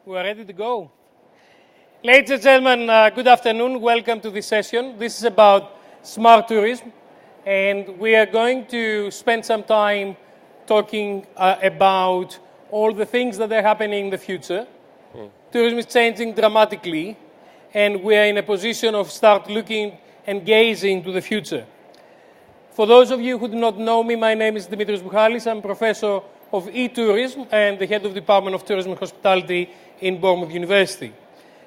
We're ready to go. Ladies and gentlemen, good afternoon. Welcome to this session. This is about smart tourism, and we are going to spend some time talking about all the things that are happening in the future. Tourism is changing dramatically, and we are in a position of start looking and gazing to the future. For those of you who do not know me, my name is Dimitrios Buhalis. I'm Professor of eTourism and the Head of the Department of Tourism and Hospitality in Bournemouth University.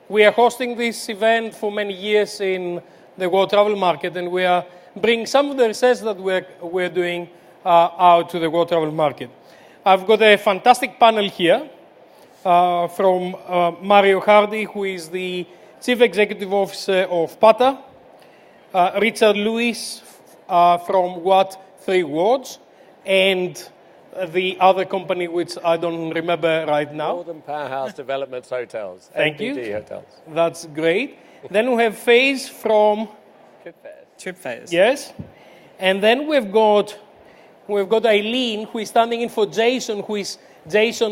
We are hosting this event for many years in the world travel market, and we are bringing some of the research that we're doing out to the world travel market. I've got a fantastic panel here from Mario Hardy, who is the Chief Executive Officer of PATA, Richard Lewis from What 3 Words, and the other company, which I don't remember right now. Northern Powerhouse Developments Hotels. Thank NPD you. Hotels. That's great. Then we have Faze from Trip Fairs. Yes, and then we've got Eileen, who is standing in for Jason,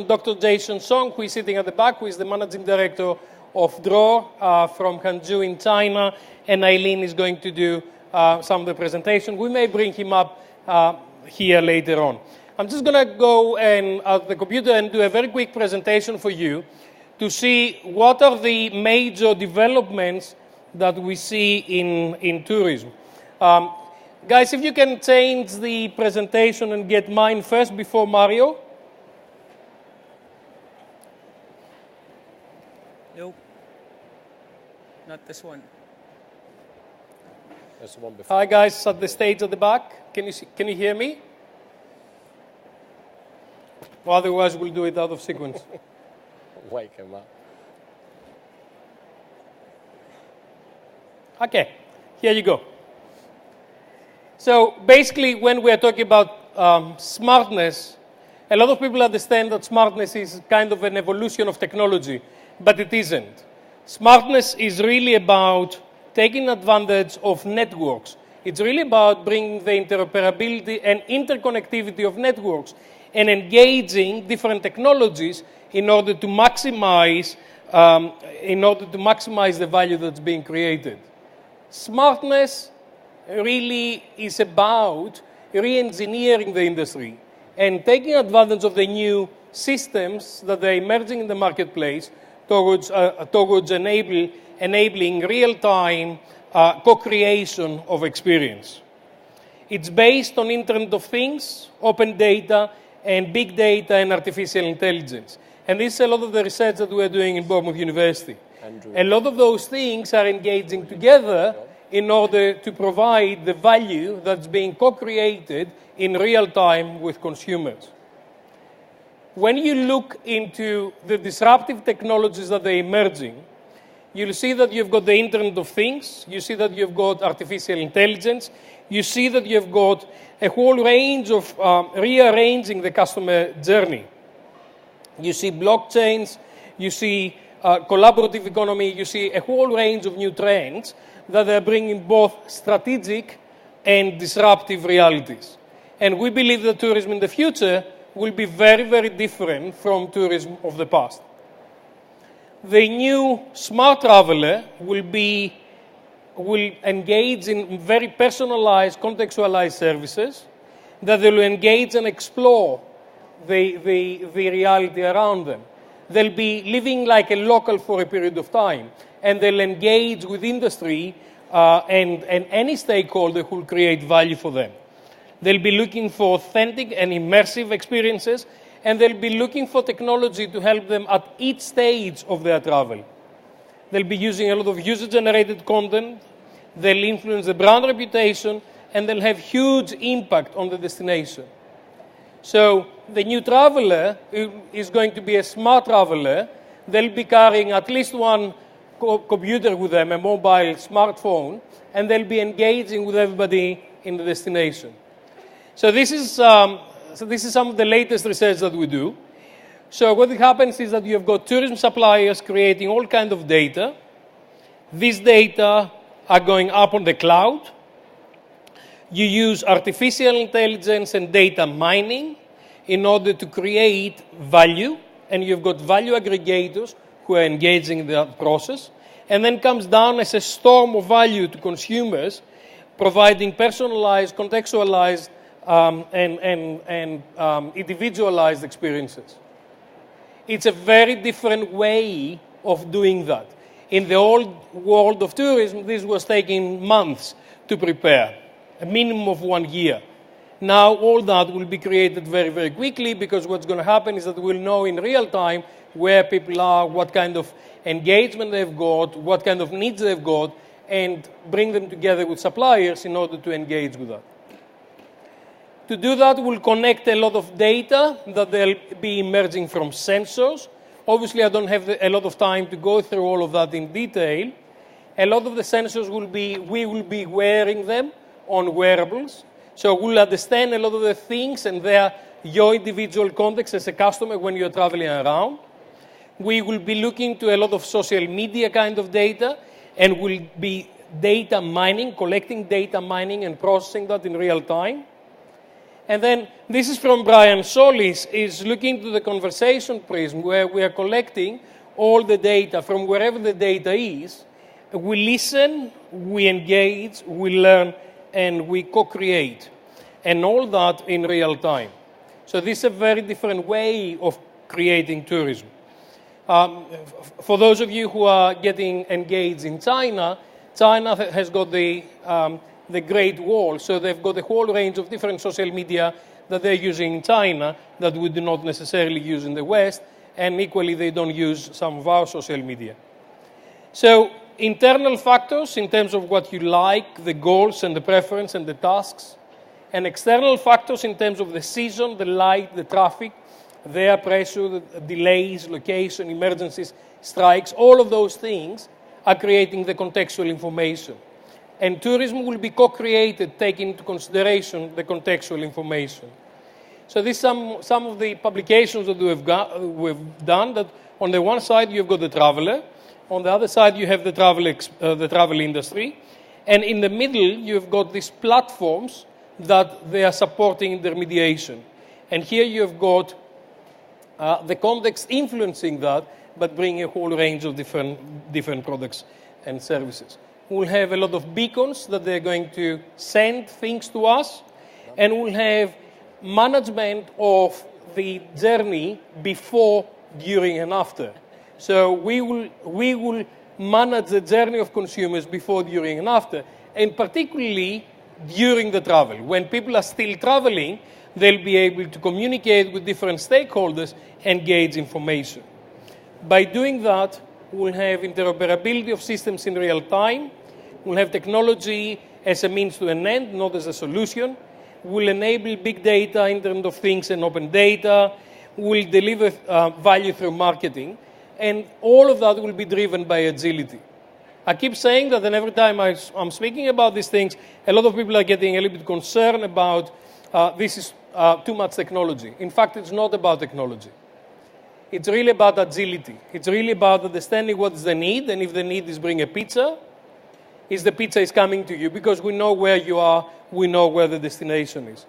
Dr. Jason Song, who is sitting at the back, who is the managing director of Draw from Hangzhou in China, and Eileen is going to do some of the presentation. We may bring him up here later on. I'm just going to go at the computer and do a very quick presentation for you to see what are the major developments that we see in tourism. Guys, if you can change the presentation and get mine first before Mario. Nope. Not this one. There's the one before. Hi guys at the stage at the back. Can you hear me? Well, otherwise we'll do it out of sequence. Wake him up. Okay, here you go. So basically, when we are talking about smartness, a lot of people understand that smartness is kind of an evolution of technology, but it isn't. Smartness is really about taking advantage of networks. It's really about bringing the interoperability and interconnectivity of networks and engaging different technologies in order to maximize the value that's being created. Smartness really is about re-engineering the industry and taking advantage of the new systems that are emerging in the marketplace towards enabling real-time co-creation of experience. It's based on Internet of Things, open data, and big data and artificial intelligence. And this is a lot of the research that we're doing in Bournemouth University. Andrew. A lot of those things are engaging together in order to provide the value that's being co-created in real time with consumers. When you look into the disruptive technologies that are emerging, you'll see that you've got the Internet of Things, you see that you've got artificial intelligence, you see that you've got a whole range of rearranging the customer journey. You see blockchains, you see collaborative economy, you see a whole range of new trends that are bringing both strategic and disruptive realities. And we believe that tourism in the future will be very, very different from tourism of the past. The new smart traveler will engage in very personalized, contextualized services that they will engage and explore the reality around them. They'll be living like a local for a period of time, and they'll engage with industry and any stakeholder who will create value for them. They'll be looking for authentic and immersive experiences, and they'll be looking for technology to help them at each stage of their travel. They'll be using a lot of user-generated content, they'll influence the brand reputation, and they'll have huge impact on the destination. So the new traveler is going to be a smart traveler. They'll be carrying at least one computer with them, a mobile smartphone, and they'll be engaging with everybody in the destination. So this is some of the latest research that we do. So what happens is that you have got tourism suppliers creating all kinds of data. These data are going up on the cloud. You use artificial intelligence and data mining in order to create value, and you've got value aggregators who are engaging in that process, and then comes down as a storm of value to consumers, providing personalized, contextualized, and individualized experiences. It's a very different way of doing that. In the old world of tourism, this was taking months to prepare, a minimum of 1 year. Now all that will be created very, very quickly, because what's going to happen is that we'll know in real time where people are, what kind of engagement they've got, what kind of needs they've got, and bring them together with suppliers in order to engage with that. To do that, we'll connect a lot of data that they'll be emerging from sensors. Obviously, I don't have a lot of time to go through all of that in detail. A lot of the sensors we will be wearing them on wearables. So we'll understand a lot of the things and your individual context as a customer when you're traveling around. We will be looking to a lot of social media kind of data, and we'll be data mining, collecting data mining and processing that in real time. And then this is from Brian Solis, is looking to the conversation prism, where we are collecting all the data from wherever the data is. We listen, we engage, we learn, and we co-create, and all that in real time. So this is a very different way of creating tourism. For those of you who are getting engaged in China, China has got the Great Wall, so they've got a whole range of different social media that they're using in China that we do not necessarily use in the West, and equally they don't use some of our social media. So internal factors in terms of what you like, the goals and the preference and the tasks, and external factors in terms of the season, the light, the traffic, the air pressure, the delays, location, emergencies, strikes, all of those things are creating the contextual information. And tourism will be co-created, taking into consideration the contextual information. So these are some of the publications that we've done, that on the one side you've got the traveler, on the other side you have the travel industry, and in the middle you've got these platforms that they are supporting intermediation. And here you've got the context influencing that, but bringing a whole range of different products and services. We'll have a lot of beacons that they're going to send things to us, and we'll have management of the journey before, during, and after. So we will manage the journey of consumers before, during, and after, and particularly during the travel. When people are still traveling, they'll be able to communicate with different stakeholders and gauge information. By doing that, we'll have interoperability of systems in real time. We'll have technology as a means to an end, not as a solution. We'll enable big data, Internet of Things, and open data. We'll deliver value through marketing. And all of that will be driven by agility. I keep saying that, and every time I'm speaking about these things, a lot of people are getting a little bit concerned about this is too much technology. In fact, it's not about technology. It's really about agility. It's really about understanding what's the need, and if the need is bring a pizza, the pizza is coming to you, because we know where you are, we know where the destination is.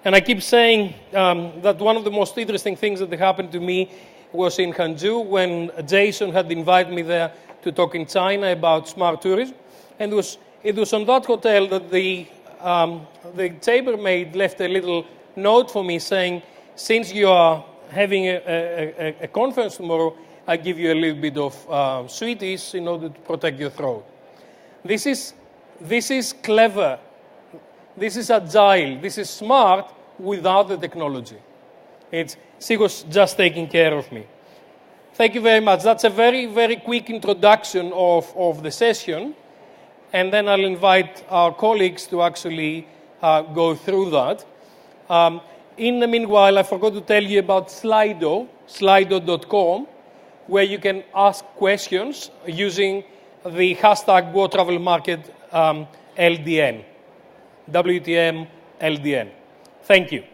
And I keep saying that one of the most interesting things that happened to me was in Hangzhou, when Jason had invited me there to talk in China about smart tourism. And it was on that hotel that the chambermaid left a little note for me saying, since you are having a conference tomorrow, I give you a little bit of sweeties in order to protect your throat. This is clever. This is agile. This is smart without the technology. She was just taking care of me. Thank you very much. That's a very, very quick introduction of the session. And then I'll invite our colleagues to actually go through that. In the meanwhile, I forgot to tell you about Slido, slido.com, where you can ask questions using the hashtag World Travel Market LDN, WTM LDN. Thank you.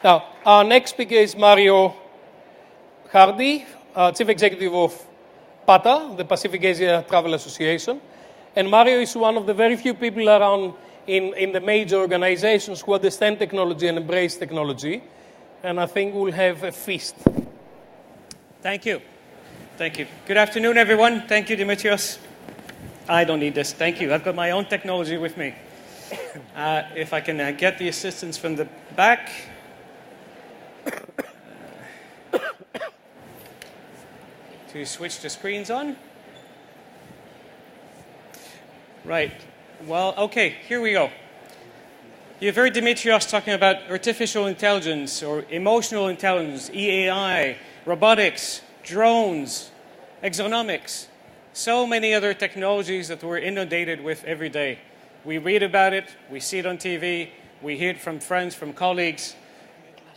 Now, our next speaker is Mario Hardy, Chief Executive of PATA, the Pacific Asia Travel Association. And Mario is one of the very few people around in the major organizations who understand technology and embrace technology. and I think we'll have a feast. Thank you. Thank you. Good afternoon, everyone. Thank you, Dimitrios. I don't need this. Thank you. I've got my own technology with me. If I can get the assistance from the back. To switch the screens on. Right. Well, okay, here we go. You've heard Dimitrios talking about artificial intelligence or emotional intelligence, EAI, robotics, drones, exonomics, so many other technologies that we're inundated with every day. We read about it, we see it on TV, we hear it from friends, from colleagues.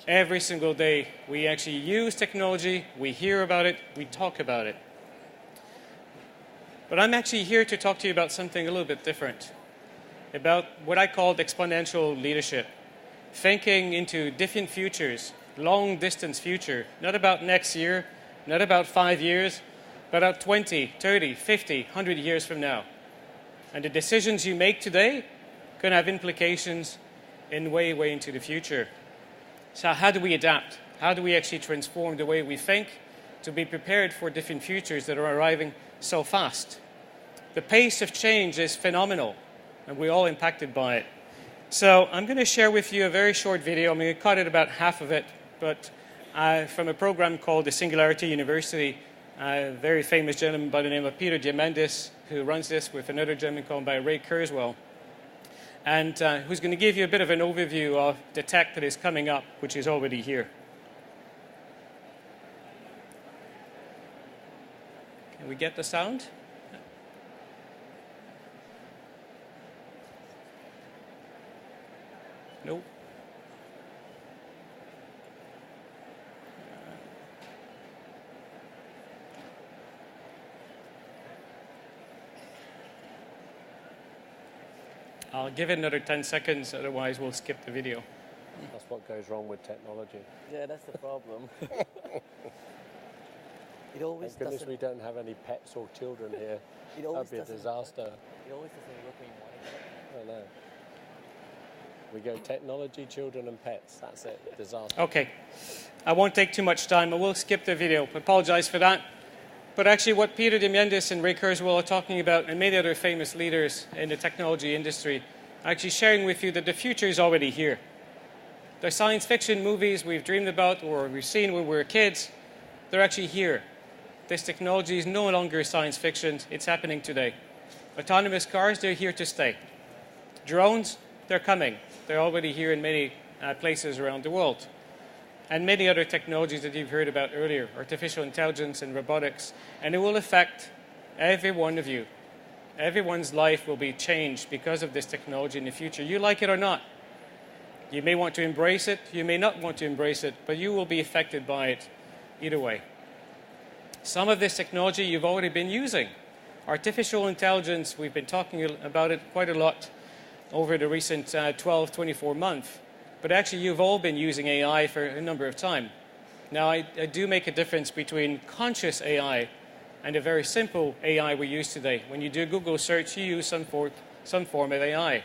Every single day, we actually use technology, we hear about it, we talk about it. But I'm actually here to talk to you about something a little bit different, about what I call exponential leadership, thinking into different futures, long-distance future, not about next year, not about 5 years, but about 20, 30, 50, 100 years from now. And the decisions you make today can have implications in way into the future. So how do we adapt? How do we actually transform the way we think to be prepared for different futures that are arriving so fast? The pace of change is phenomenal, and we're all impacted by it. So I'm going to share with you a very short video. I'm going to cut it about half of it, but from a program called the Singularity University, a very famous gentleman by the name of Professor Dimitrios, who runs this with another gentleman called by Ray Kurzweil, and who's going to give you a bit of an overview of the tech that is coming up, which is already here. Can we get the sound? Nope. I'll give it another 10 seconds, otherwise we'll skip the video. That's what goes wrong with technology. Yeah, that's the problem. It always Thank goodness doesn't. we don't have any pets or children here. It always That'd be a doesn't. disaster. It always doesn't work when you want it. I know. We go technology, children and pets. That's it. Disaster. Okay. I won't take too much time. I will skip the video. I apologize for that. But actually what Professor Dimitrios and Ray Kurzweil are talking about, and many other famous leaders in the technology industry, are actually sharing with you that the future is already here. The science fiction movies we've dreamed about or we've seen when we were kids, they're actually here. This technology is no longer science fiction. It's happening today. Autonomous cars, they're here to stay. Drones, they're coming. They're already here in many places around the world. And many other technologies that you've heard about earlier, artificial intelligence and robotics, and it will affect every one of you. Everyone's life will be changed because of this technology in the future. You like it or not. You may want to embrace it, you may not want to embrace it, but you will be affected by it either way. Some of this technology you've already been using. Artificial intelligence, we've been talking about it quite a lot over the recent 12, 24 months. But actually, you've all been using AI for a number of time. Now, I do make a difference between conscious AI and a very simple AI we use today. When you do a Google search, you use some form of AI.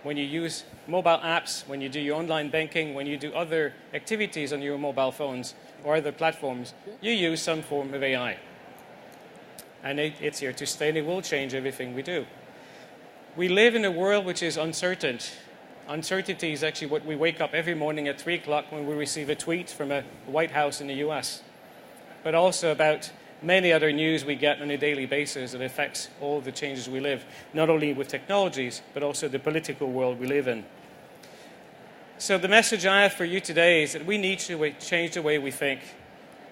When you use mobile apps, when you do your online banking, when you do other activities on your mobile phones or other platforms, you use some form of AI. And it's here to stay, and it will change everything we do. We live in a world which is uncertain. Uncertainty is actually what we wake up every morning at 3 o'clock when we receive a tweet from a White House in the US, but also about many other news we get on a daily basis that affects all the changes we live, not only with technologies, but also the political world we live in. So the message I have for you today is that we need to change the way we think.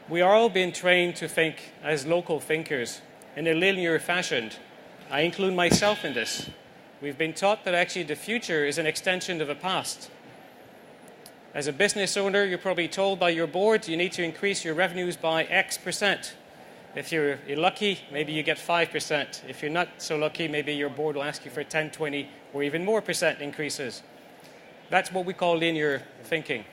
We are all being trained to think as local thinkers in a linear fashion. I include myself in this. We've been taught that actually the future is an extension of the past. As a business owner, you're probably told by your board you need to increase your revenues by X%. If you're lucky, maybe you get 5%. If you're not so lucky, maybe your board will ask you for 10, 20, or even more percent increases. That's what we call linear thinking.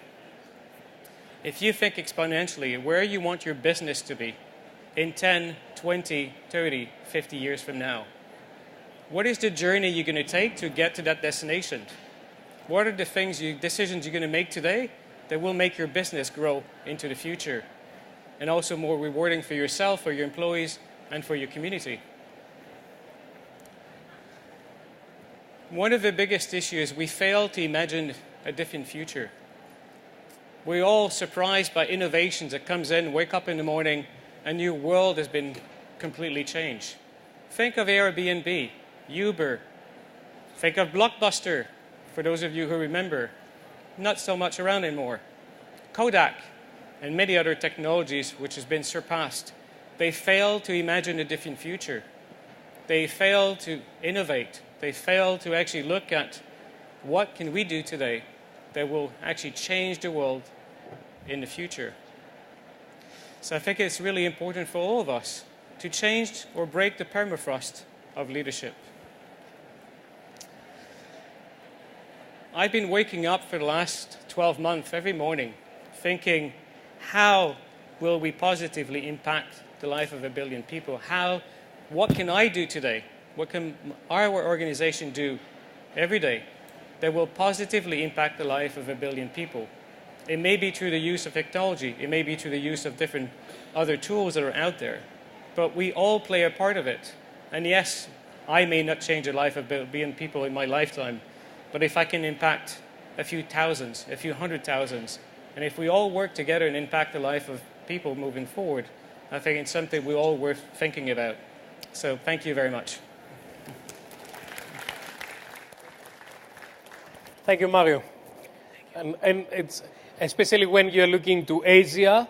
If you think exponentially, where you want your business to be in 10, 20, 30, 50 years from now, what is the journey you're going to take to get to that destination? What are the decisions you're going to make today that will make your business grow into the future, and also more rewarding for yourself, for your employees, and for your community. One of the biggest issues, we fail to imagine a different future. We're all surprised by innovations that comes in, wake up in the morning, a new world has been completely changed. Think of Airbnb, Uber, think of Blockbuster, for those of you who remember, not so much around anymore. Kodak, and many other technologies which has been surpassed. They fail to imagine a different future. They fail to innovate. They fail to actually look at what can we do today that will actually change the world in the future. So I think it's really important for all of us to change or break the permafrost of leadership. I've been waking up for the last 12 months every morning thinking, how will we positively impact the life of 1 billion people? What can I do today? What can our organization do every day that will positively impact the life of 1 billion people? It may be through the use of technology. It may be through the use of different other tools that are out there. But we all play a part of it. And yes, I may not change the life of 1 billion people in my lifetime, but if I can impact a few thousands, a few hundred thousands, and if we all work together and impact the life of people moving forward, I think it's something we're all worth thinking about. So thank you very much. Thank you, Mario. And it's especially when you're looking to Asia,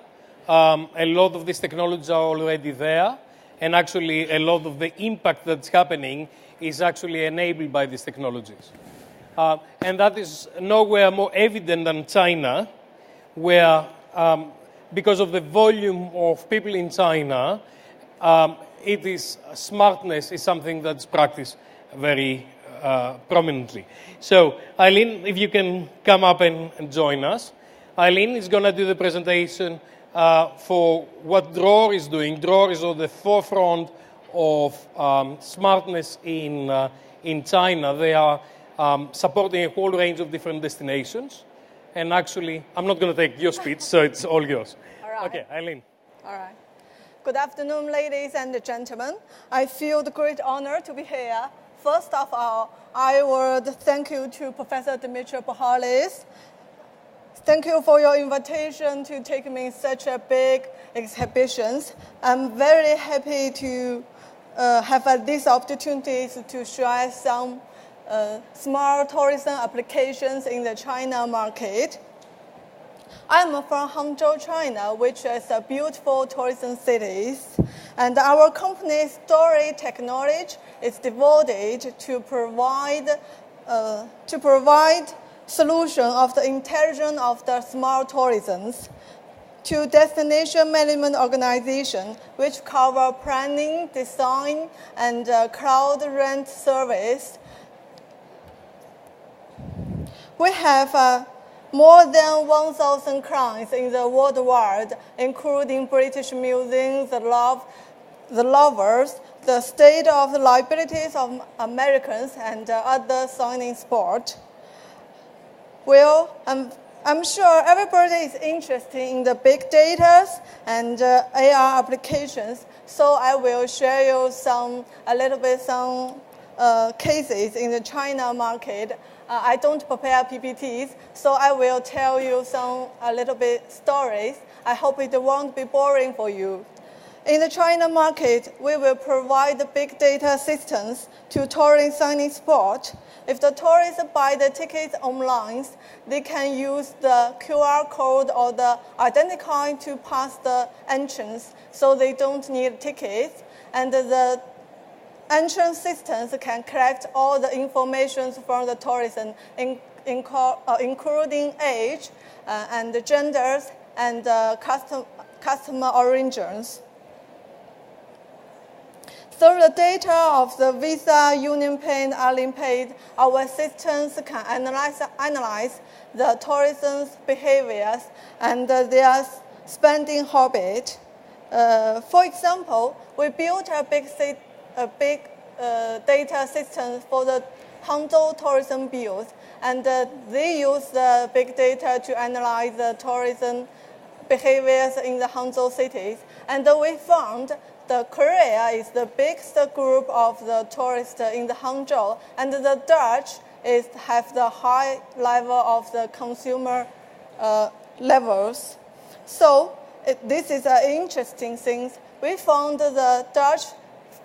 a lot of these technologies are already there, and actually a lot of the impact that's happening is actually enabled by these technologies. And that is nowhere more evident than China, where because of the volume of people in China, smartness is something that's practiced very prominently. So, Eileen, if you can come up and join us. Eileen is going to do the presentation for what Draw is doing. Draw is at the forefront of smartness in China. They are supporting a whole range of different destinations. And actually, I'm not going to take your speech, so it's all yours. All right. Okay, Eileen. All right. Good afternoon, ladies and gentlemen. I feel the great honor to be here. First of all, I would thank you to Professor Dimitrios Buhalis. Thank you for your invitation to take me such a big exhibition. I'm very happy to have these opportunities to share some smart tourism applications in the China market. I'm from Hangzhou, China, which is a beautiful tourism city. And our company's Story Technology is devoted to provide solution of the intelligence of the smart tourism to destination management organization, which cover planning, design, and cloud rent service. We have more than 1,000 clients in the world, including British Museum, the Lovers, the State of the Liabilities of Americans, and other signing sport. Well, I'm sure everybody is interested in the big data and AR applications, so I will share you some cases in the China market. I don't prepare PPTs, so I will tell you a little bit stories. I hope it won't be boring for you. In the China market, we will provide big data systems to touring signing spot. If the tourists buy the tickets online, they can use the QR code or the identity card to pass the entrance, so they don't need tickets. And the entrance systems can collect all the information from the tourists, including age and genders and customer origins. Through the data of the Visa, UnionPay, and Alipay, our systems can analyze the tourism's behaviors and their spending habit. For example, we built a big data system for the Hangzhou tourism bureaus. and they use the big data to analyze the tourism behaviors in the Hangzhou cities. And we found the Korea is the biggest group of the tourists in the Hangzhou, and the Dutch have the high level of the consumer levels. So this is an interesting thing. We found the Dutch,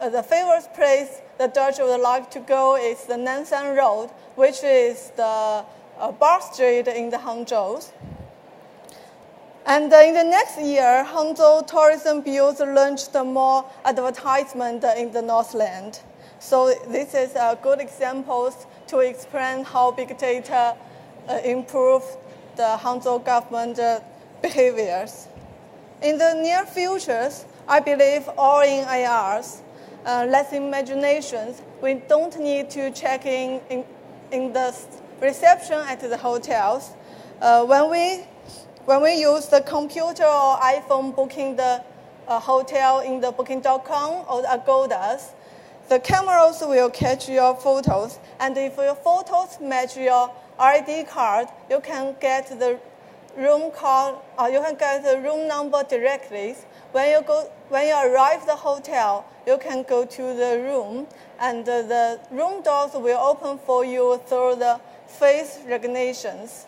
the favorite place the Dutch would like to go is the Nanshan Road, which is the bar street in the Hangzhou. And in the next year, Hangzhou Tourism Bureau launched more advertisement in the Northland. So this is a good example to explain how big data improve the Hangzhou government behaviors. In the near futures, I believe all in ARs, less imaginations. We don't need to check in the reception at the hotels. When we use the computer or iPhone booking the hotel in the booking.com or Agodas, the cameras will catch your photos, and if your photos match your ID card, you can get the room card, or you can get the room number directly. When you arrive the hotel, you can go to the room, and the room doors will open for you through the face recognitions.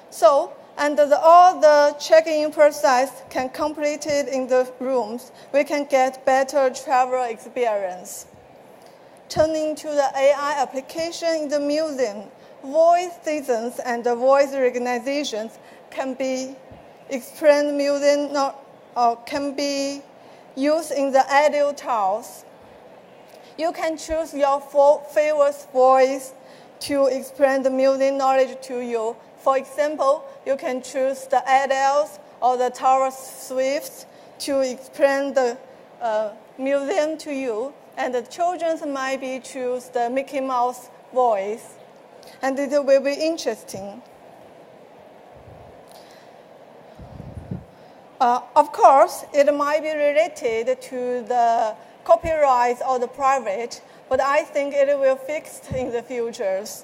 So, and all the check-in process can complete it in the rooms. We can get better travel experience. Turning to the AI application in the museum, voice seasons and voice recognitions can be explained museum or can be used in the audio tours. You can choose your favorite voice to explain the museum knowledge to you. For example, you can choose the adults or the Taylor Swifts to explain the museum to you, and the children might be choose the Mickey Mouse voice, and it will be interesting. Of course, it might be related to the copyright or the private, but I think it will fix in the futures.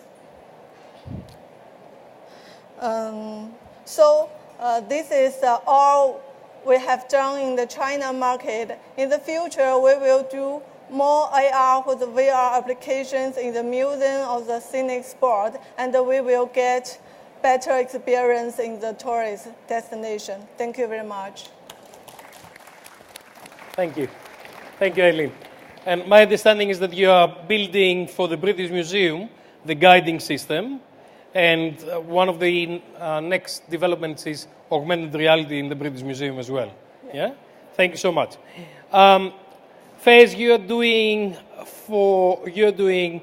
This is all we have done in the China market. In the future, we will do more AR with VR applications in the museum or the scenic spot, and we will get better experience in the tourist destination. Thank you very much. Thank you. Thank you, Eileen. And my understanding is that you are building for the British Museum the guiding system, and one of the next developments is augmented reality in the British Museum as well. Yeah? Thank you so much. Faiz, you're doing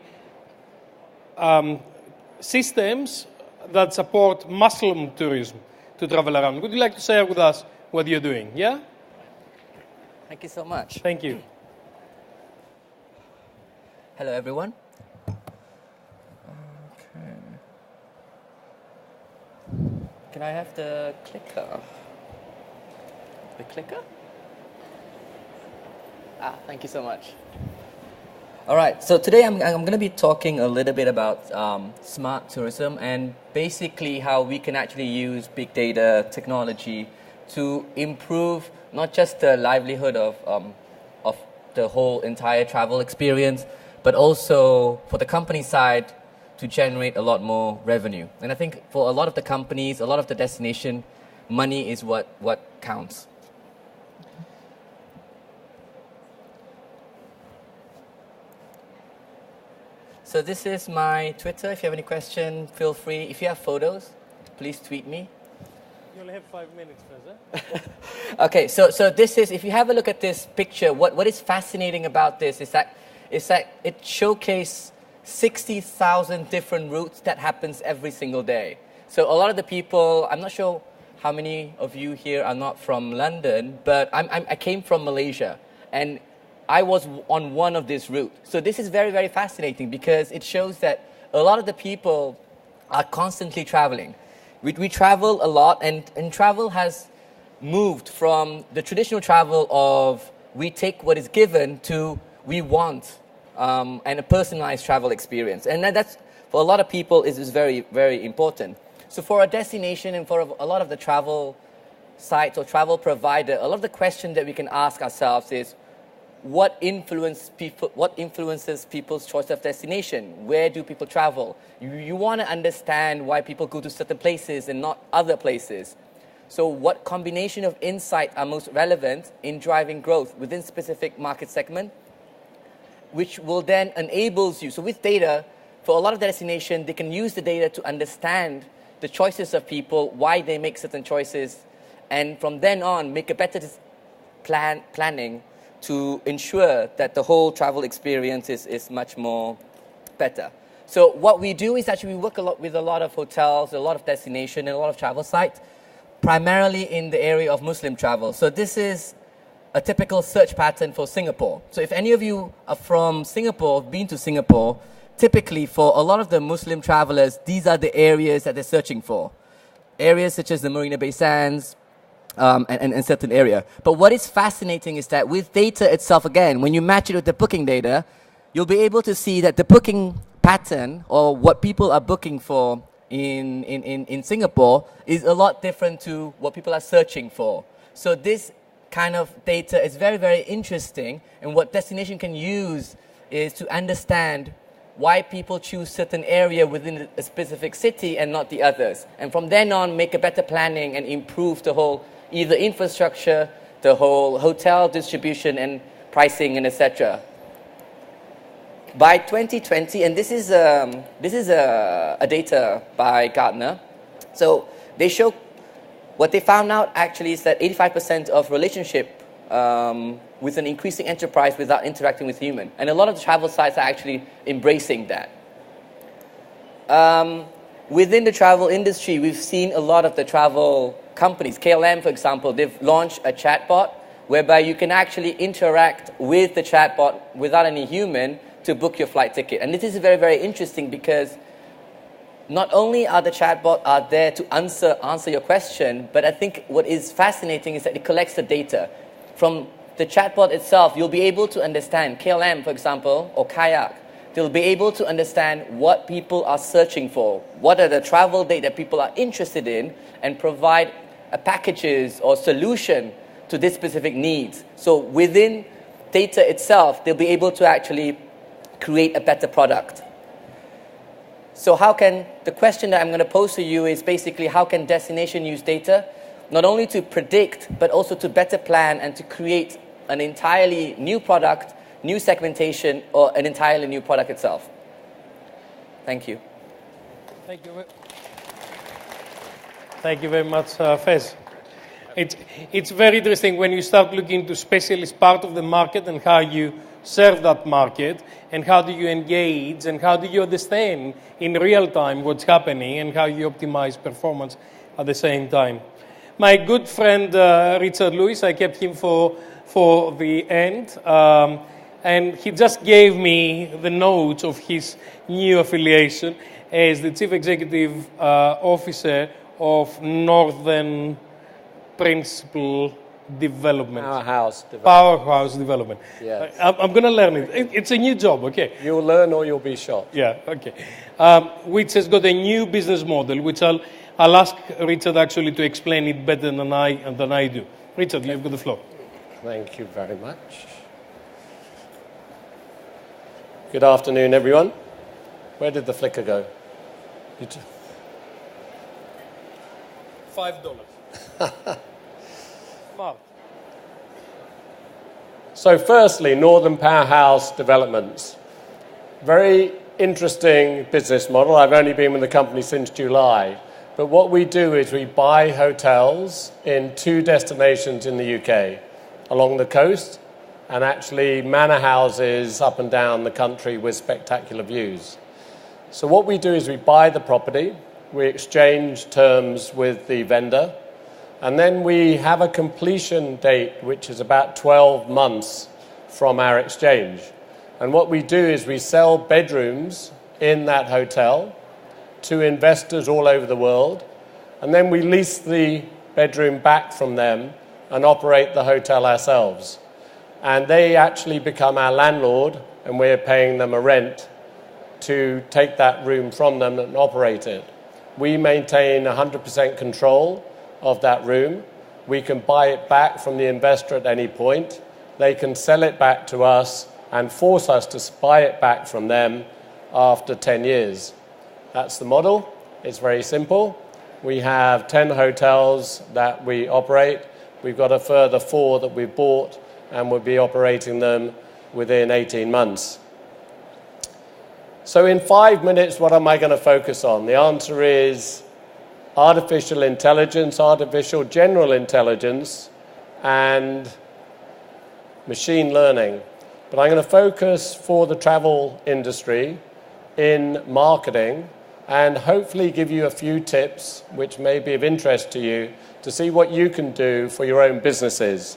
systems that support Muslim tourism to travel around. Would you like to share with us what you're doing? Yeah? Thank you so much. Thank you. Hello, everyone. Can I have the clicker? The clicker? Thank you so much. All right, so today I'm going to be talking a little bit about smart tourism and basically how we can actually use big data technology to improve not just the livelihood of the whole entire travel experience, but also for the company side to generate a lot more revenue. And I think for a lot of the companies, a lot of the destination, money is what counts. So this is my Twitter. If you have any question, feel free. If you have photos, please tweet me. You only have 5 minutes, Fraser. Okay, so this is, if you have a look at this picture, what is fascinating about this is that it showcases 60,000 different routes that happens every single day. So a lot of the people, I'm not sure how many of you here are not from London, but I came from Malaysia, and I was on one of these routes. So this is very, very fascinating because it shows that a lot of the people are constantly traveling. We travel a lot, and travel has moved from the traditional travel of we take what is given to we want and a personalized travel experience. And that's for a lot of people is very, very important. So for a destination and for a lot of the travel sites or travel provider, a lot of the question that we can ask ourselves is, what influences people's choice of destination? Where do people travel? You want to understand why people go to certain places and not other places. So what combination of insight are most relevant in driving growth within specific market segment, which will then enables you. So with data, for a lot of destinations, they can use the data to understand the choices of people, why they make certain choices, and from then on, make a better planning to ensure that the whole travel experience is much more better. So what we do is actually we work a lot with a lot of hotels, a lot of destinations, and a lot of travel sites, primarily in the area of Muslim travel. So this is a typical search pattern for Singapore. So if any of you are from Singapore, been to Singapore, typically for a lot of the Muslim travelers, these are the areas that they're searching for. Areas such as the Marina Bay Sands, and certain area. But what is fascinating is that with data itself, again, when you match it with the booking data, you'll be able to see that the booking pattern or what people are booking for in Singapore is a lot different to what people are searching for. So this kind of data is very, very interesting, and what destination can use is to understand why people choose certain area within a specific city and not the others. And from then on, make a better planning and improve the whole either infrastructure, the whole hotel distribution and pricing and etc. By 2020, and this is a data by Gartner, so they show what they found out actually is that 85% of relationship with an increasing enterprise without interacting with human, and a lot of the travel sites are actually embracing that. Within the travel industry, we've seen a lot of the travel companies. KLM, for example, they've launched a chatbot whereby you can actually interact with the chatbot without any human to book your flight ticket. And this is very, very interesting because not only are the chatbot are there to answer your question, but I think what is fascinating is that it collects the data. From the chatbot itself, you'll be able to understand, KLM, for example, or Kayak, they'll be able to understand what people are searching for, what are the travel data people are interested in, and provide packages or solution to this specific needs. So within data itself, they'll be able to actually create a better product. So the question that I'm going to pose to you is basically how can destination use data, not only to predict, but also to better plan and to create an entirely new product, new segmentation, or an entirely new product itself. Thank you. Thank you. Thank you very much, Fez. It's very interesting when you start looking into specialist part of the market and how you serve that market and how do you engage and how do you understand in real time what's happening and how you optimize performance at the same time. My good friend Richard Lewis, I kept him for the end, and he just gave me the notes of his new affiliation as the Chief Executive Officer of Northern Principal Development. Powerhouse Development. Yes. I'm going to learn it. It's a new job, okay? You'll learn or you'll be shocked. Yeah, okay. Which has got a new business model, which I'll ask Richard actually to explain it better than I do. Richard, you've got the floor. Thank you very much. Good afternoon, everyone. Where did the flicker go? $5. Smart. So firstly, Northern Powerhouse Developments. Very interesting business model. I've only been with the company since July. But what we do is we buy hotels in 2 destinations in the UK, along the coast, and actually manor houses up and down the country with spectacular views. So what we do is we buy the property, we exchange terms with the vendor, and then we have a completion date which is about 12 months from our exchange. And what we do is we sell bedrooms in that hotel to investors all over the world, and then we lease the bedroom back from them and operate the hotel ourselves. And they actually become our landlord, and we're paying them a rent to take that room from them and operate it. We maintain 100% control of that room. We can buy it back from the investor at any point. They can sell it back to us and force us to buy it back from them after 10 years. That's the model. It's very simple. We have 10 hotels that we operate. We've got a further 4 that we've bought, and we'll be operating them within 18 months. So in 5 minutes, what am I going to focus on? The answer is artificial intelligence, artificial general intelligence, and machine learning. But I'm going to focus for the travel industry in marketing and hopefully give you a few tips which may be of interest to you to see what you can do for your own businesses.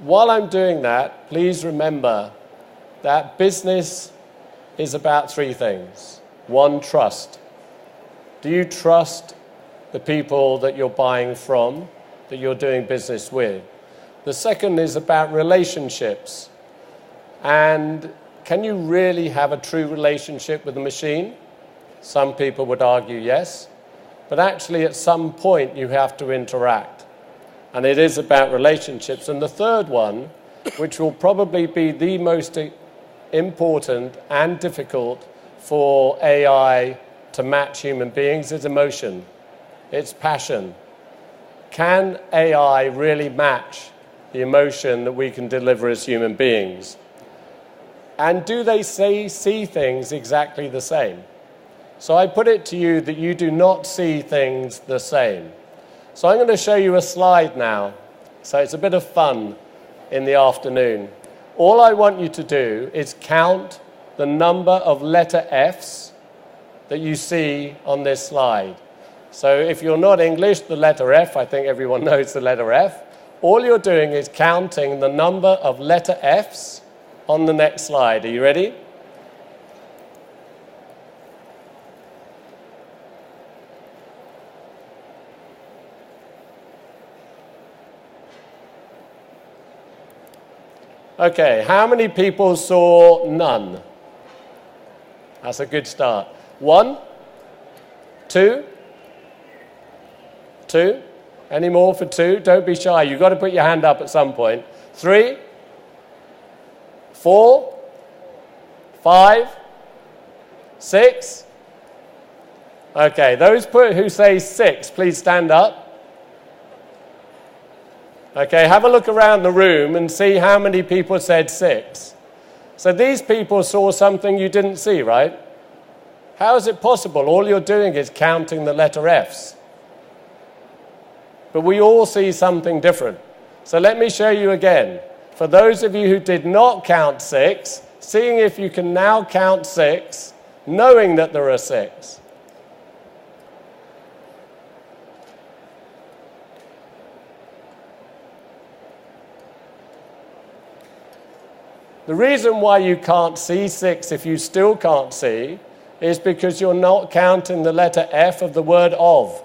While I'm doing that, please remember that business is about 3 things. 1, trust. Do you trust the people that you're buying from, that you're doing business with? The second is about relationships. And can you really have a true relationship with a machine? Some people would argue yes. But actually, at some point, you have to interact. And it is about relationships. And the third one, which will probably be the most important and difficult for AI to match human beings, is emotion. It's passion. Can AI really match the emotion that we can deliver as human beings? And do they see things exactly the same? So I put it to you that you do not see things the same. So I'm going to show you a slide now. So it's a bit of fun in the afternoon. All I want you to do is count the number of letter Fs that you see on this slide. So if you're not English, the letter F, I think everyone knows the letter F. All you're doing is counting the number of letter Fs on the next slide. Are you ready? Okay, how many people saw none? That's a good start. 1, 2, 2. Any more for 2? Don't be shy. You've got to put your hand up at some point. 3, 4, 5, 6. Okay, those who say 6, please stand up. Okay, have a look around the room and see how many people said 6. So these people saw something you didn't see, right? How is it possible? All you're doing is counting the letter Fs. But we all see something different. So let me show you again. For those of you who did not count 6, seeing if you can now count 6, knowing that there are 6. The reason why you can't see 6 if you still can't see is because you're not counting the letter F of the word of.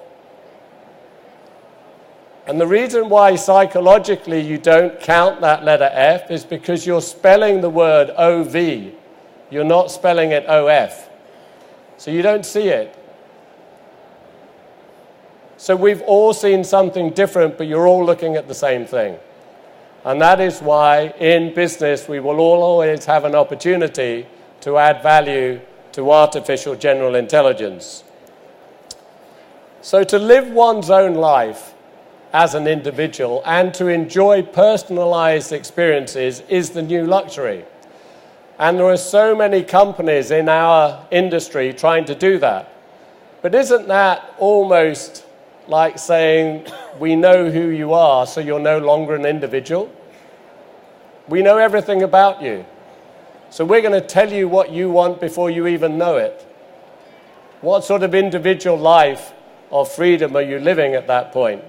And the reason why psychologically you don't count that letter F is because you're spelling the word OV. You're not spelling it OF. So you don't see it. So we've all seen something different, but you're all looking at the same thing. And that is why in business we will always have an opportunity to add value to artificial general intelligence. So to live one's own life as an individual and to enjoy personalized experiences is the new luxury. And there are so many companies in our industry trying to do that. But isn't that almost like saying, we know who you are, so you're no longer an individual? We know everything about you. So we're going to tell you what you want before you even know it. What sort of individual life of freedom are you living at that point?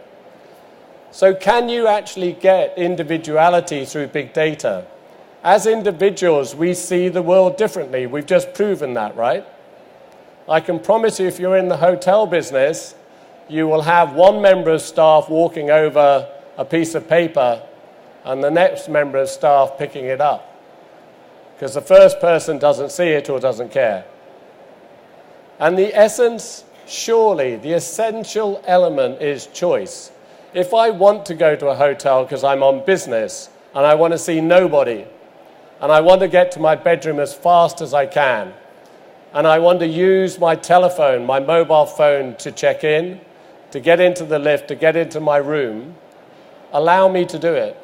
So can you actually get individuality through big data? As individuals, we see the world differently. We've just proven that, right? I can promise you, if you're in the hotel business, you will have one member of staff walking over a piece of paper and the next member of staff picking it up. because the first person doesn't see it or doesn't care. And the essence, surely, the essential element is choice. If I want to go to a hotel because I'm on business and I want to see nobody, and I want to get to my bedroom as fast as I can, and I want to use my telephone, my mobile phone to check in, to get into the lift, to get into my room, allow me to do it.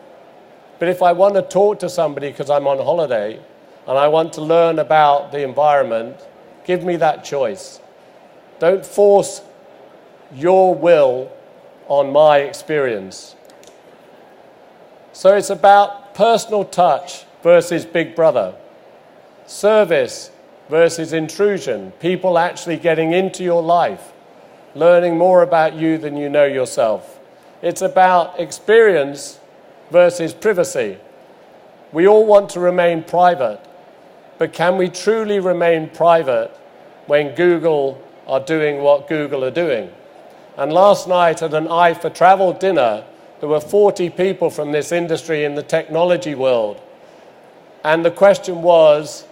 But if I want to talk to somebody because I'm on holiday and I want to learn about the environment, give me that choice. Don't force your will on my experience. So it's about personal touch versus Big Brother, service versus intrusion, people actually getting into your life, learning more about you than you know yourself. It's about experience versus privacy. We all want to remain private, but can we truly remain private when Google are doing what Google are doing? And last night at an Eye for Travel dinner, there were 40 people from this industry in the technology world. And the question was,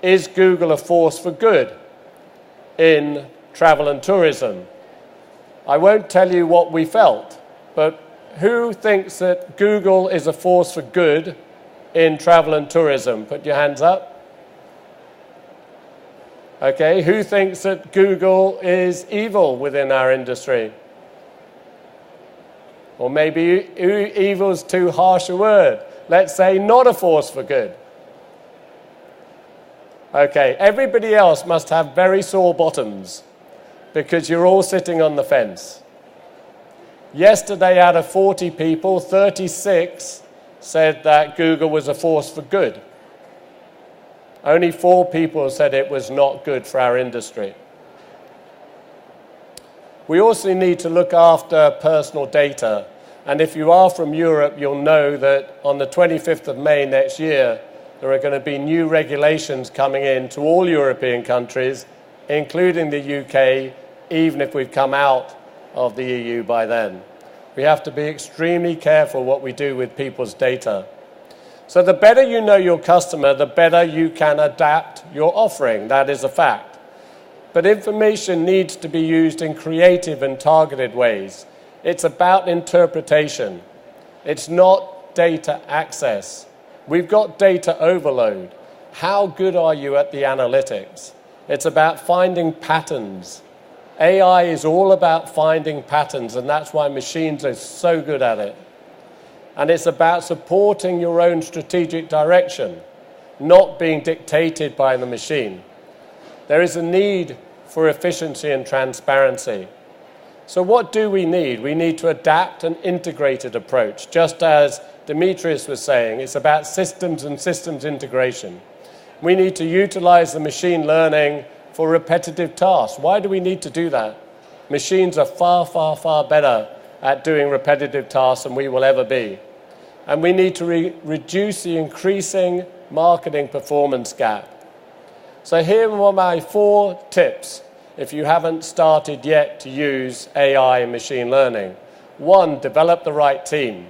is Google a force for good in travel and tourism? I won't tell you what we felt, but who thinks that Google is a force for good in travel and tourism? Put your hands up. Okay, who thinks that Google is evil within our industry? Or maybe evil is too harsh a word. Let's say not a force for good. Okay, everybody else must have very sore bottoms because you're all sitting on the fence. Yesterday, out of 40 people, 36 said that Google was a force for good. Only 4 people said it was not good for our industry. We also need to look after personal data. And if you are from Europe, you'll know that on the 25th of May next year, there are going to be new regulations coming in to all European countries, including the UK, even if we've come out of the EU by then. We have to be extremely careful what we do with people's data. So the better you know your customer, the better you can adapt your offering. That is a fact. But information needs to be used in creative and targeted ways. It's about interpretation. It's not data access. We've got data overload. How good are you at the analytics? It's about finding patterns. AI is all about finding patterns, and that's why machines are so good at it. And it's about supporting your own strategic direction, not being dictated by the machine. There is a need for efficiency and transparency. So what do we need? We need to adapt an integrated approach. Just as Dimitrios was saying, it's about systems and systems integration. We need to utilize the machine learning for repetitive tasks. Why do we need to do that? Machines are far, far, far better at doing repetitive tasks than we will ever be. And we need to reduce the increasing marketing performance gap. So here are my 4 tips if you haven't started yet to use AI and machine learning. 1, develop the right team.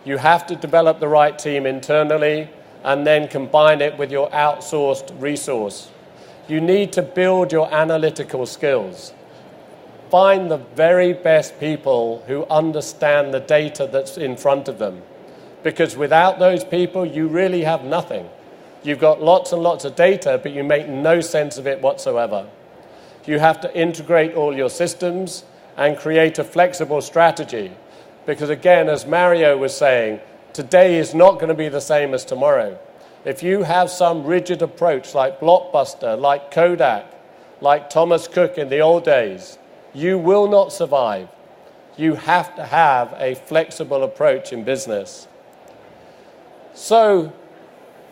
You have to develop the right team internally and then combine it with your outsourced resource. You need to build your analytical skills. Find the very best people who understand the data that's in front of them. Because without those people, you really have nothing. You've got lots and lots of data, but you make no sense of it whatsoever. You have to integrate all your systems and create a flexible strategy. Because again, as Mario was saying, today is not going to be the same as tomorrow. If you have some rigid approach like Blockbuster, like Kodak, like Thomas Cook in the old days, you will not survive. You have to have a flexible approach in business. So,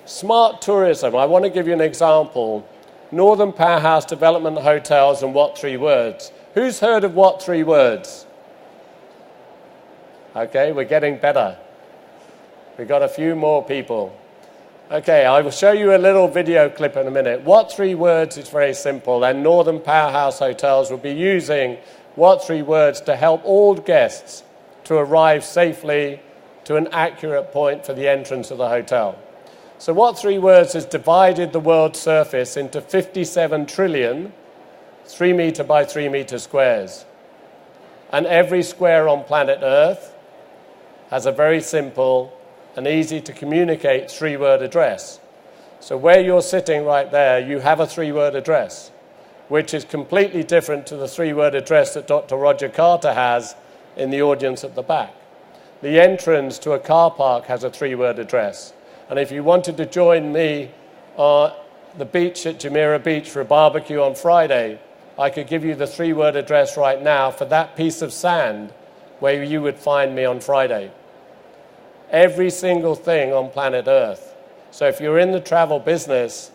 smart tourism, I want to give you an example. Northern Powerhouse Development Hotels and What 3 Words. Who's heard of What 3 Words? Okay, we're getting better. We've got a few more people. Okay, I will show you a little video clip in a minute. What 3 Words is very simple, and Northern Powerhouse Hotels will be using What 3 Words to help all guests to arrive safely to an accurate point for the entrance of the hotel. So what three words has divided the world's surface into 57 trillion 3 meter by 3 meter squares? And every square on planet Earth has a very simple and easy to communicate 3-word address. So where you're sitting right there, you have a 3-word address, which is completely different to the 3-word address that Dr. Roger Carter has in the audience at the back. The entrance to a car park has a 3-word address. And if you wanted to join me on the beach at Jumeirah Beach for a barbecue on Friday, I could give you the 3-word address right now for that piece of sand where you would find me on Friday. Every single thing on planet Earth. So if you're in the travel business,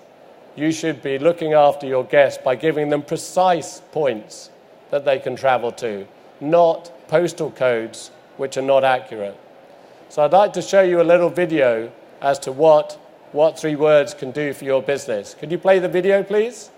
you should be looking after your guests by giving them precise points that they can travel to, not postal codes which are not accurate. So I'd like to show you a little video as to what 3 words can do for your business. Could you play the video, please?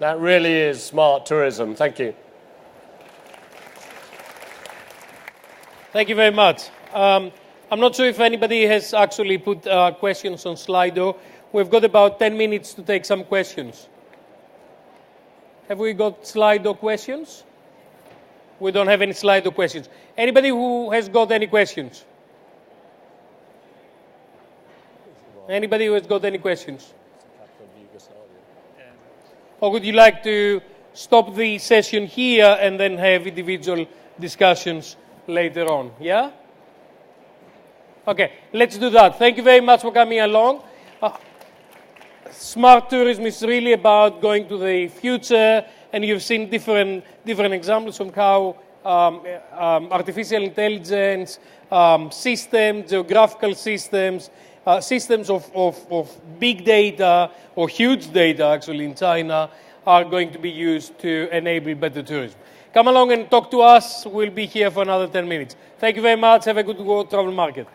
That really is smart tourism. Thank you. Thank you very much. I'm not sure if anybody has actually put questions on Slido. We've got about 10 minutes to take some questions. Have we got Slido questions? We don't have any Slido questions. Anybody who has got any questions? Anybody who has got any questions? Or would you like to stop the session here and then have individual discussions later on? Yeah? Okay, let's do that. Thank you very much for coming along. Smart tourism is really about going to the future, and you've seen different examples of how artificial intelligence, systems, geographical systems, systems of big data, or huge data actually in China, are going to be used to enable better tourism. Come along and talk to us. We'll be here for another 10 minutes. Thank you very much. Have a good travel market.